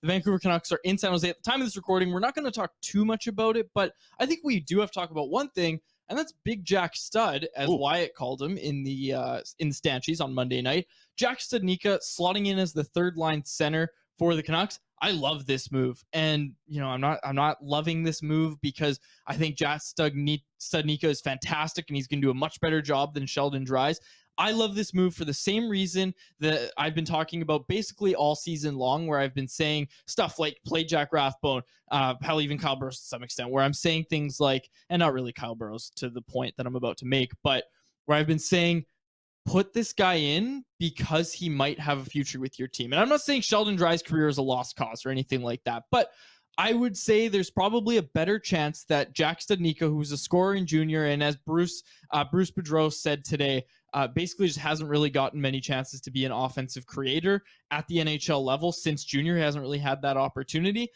The Vancouver Canucks are in San Jose at the time of this recording. We're not going to talk too much about it, but I think we do have to talk about one thing, and that's Big Jack Stud, as Wyatt called him in the Stanchies on Monday night. Jack Studnicka slotting in as the third line center for the Canucks. I love this move, and I'm not loving this move because I think Jack Studnicka is fantastic, and he's going to do a much better job than Sheldon Dries. I love this move for the same reason that I've been talking about basically all season long, where I've been saying stuff like play Jack Rathbone, hell, even Kyle Burrows to some extent, where I'm saying things like, and not really Kyle Burrows to the point that I'm about to make, but where I've been saying, put this guy in because he might have a future with your team. And I'm not saying Sheldon Dries' career is a lost cause or anything like that, but I would say there's probably a better chance that Jack Studnicka, who's a scorer in junior, and as Bruce Boudreau said today, basically just hasn't really gotten many chances to be an offensive creator at the NHL level since junior. He hasn't really had that opportunity.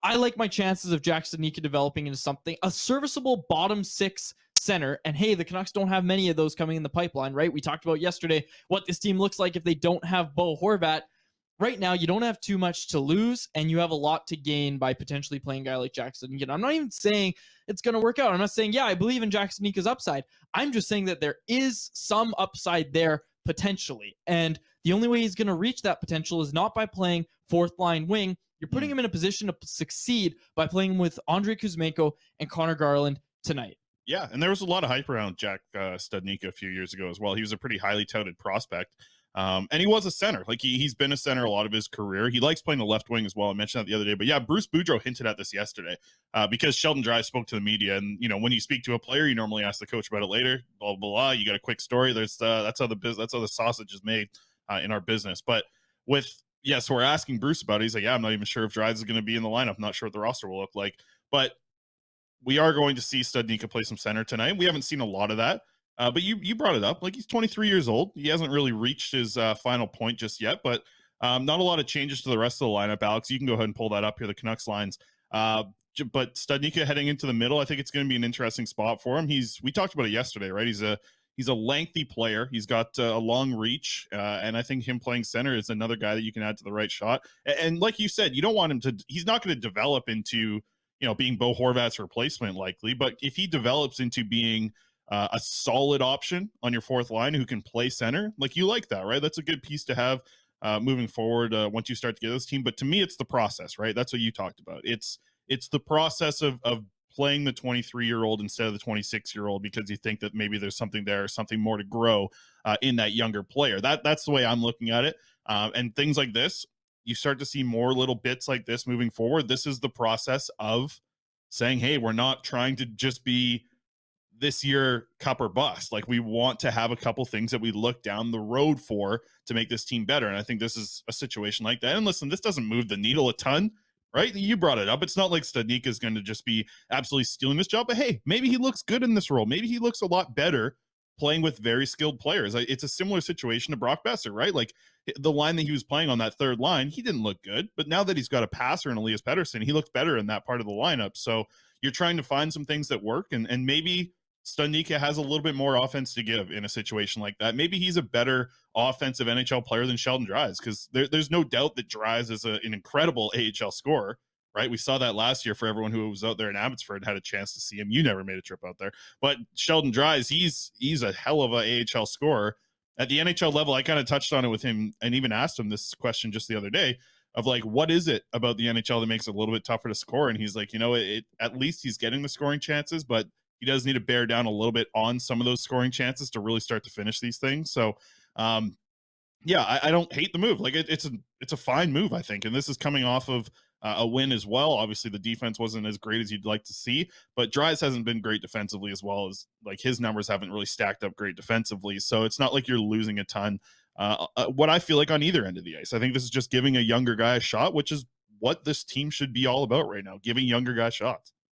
I like my chances of Jack Studnicka developing into something, a serviceable bottom six center. And hey, the Canucks don't have many of those coming in the pipeline, right? We talked about yesterday what this team looks like if they don't have Bo Horvat. Right now, you don't have too much to lose, and you have a lot to gain by potentially playing a guy like Jack Studnicka. I'm not even saying it's going to work out. I'm not saying, I believe in Jack Studnicka's upside. I'm just saying that there is some upside there potentially. And the only way he's going to reach that potential is not by playing fourth line wing. You're putting him in a position to succeed by playing him with Andrei Kuzmenko and Connor Garland tonight. Yeah, and there was a lot of hype around Jack Studnicka a few years ago as well. He was a pretty highly touted prospect. And he was a center. Like he's been a center a lot of his career. He likes playing the left wing as well. I mentioned that the other day. But yeah, Bruce Boudreau hinted at this yesterday because Sheldon Dries spoke to the media. And, when you speak to a player, you normally ask the coach about it later. Blah, blah, blah. You got a quick story. That's how the sausage is made in our business. But so we're asking Bruce about it. He's like, I'm not even sure if Dries is going to be in the lineup. I'm not sure what the roster will look like. But we are going to see Studnicka play some center tonight. We haven't seen a lot of that. But you brought it up. Like, he's 23 years old. He hasn't really reached his final point just yet, but not a lot of changes to the rest of the lineup. Alex, you can go ahead and pull that up here, the Canucks lines. But Studnicka heading into the middle, I think it's going to be an interesting spot for him. We talked about it yesterday, right? He's a lengthy player. He's got a long reach, and I think him playing center is another guy that you can add to the right shot. And like you said, you don't want him to. He's not going to develop into being Bo Horvat's replacement likely, but if he develops into being a solid option on your fourth line who can play center, like, you like that, right? That's a good piece to have moving forward once you start to get this team. But to me, it's the process, right? That's what you talked about. It's the process of playing the 23-year-old instead of the 26-year-old because you think that maybe there's something there, something more to grow in that younger player. That's the way I'm looking at it. And things like this, you start to see more little bits like this moving forward. This is the process of saying, hey, we're not trying to just be this year cup or bust. Like, we want to have a couple things that we look down the road for to make this team better. And I think this is a situation like that. And listen, this doesn't move the needle a ton, right? You brought it up. It's not like Studnicka is going to just be absolutely stealing this job, but hey, maybe he looks good in this role. Maybe he looks a lot better playing with very skilled players. It's a similar situation to Brock Besser, right? Like, the line that he was playing on that third line, he didn't look good, but now that he's got a passer in Elias Pettersson, he looks better in that part of the lineup. So you're trying to find some things that work, and maybe Studnicka has a little bit more offense to give in a situation like that. Maybe he's a better offensive NHL player than Sheldon Dries, because there's no doubt that Dries is an incredible AHL scorer, right? We saw that last year for everyone who was out there in Abbotsford and had a chance to see him. You never made a trip out there. But Sheldon Dries, he's a hell of a AHL scorer. At the NHL level, I kind of touched on it with him and even asked him this question just the other day of, like, what is it about the NHL that makes it a little bit tougher to score? And he's like, at least he's getting the scoring chances, but he does need to bear down a little bit on some of those scoring chances to really start to finish these things. So, I don't hate the move. Like, it's a fine move, I think. And this is coming off of a win as well. Obviously, the defense wasn't as great as you'd like to see, but Dries hasn't been great defensively as well. As, like, his numbers haven't really stacked up great defensively. So it's not like you're losing a ton. What I feel like on either end of the ice, I think this is just giving a younger guy a shot, which is what this team should be all about right now, giving younger guys shots.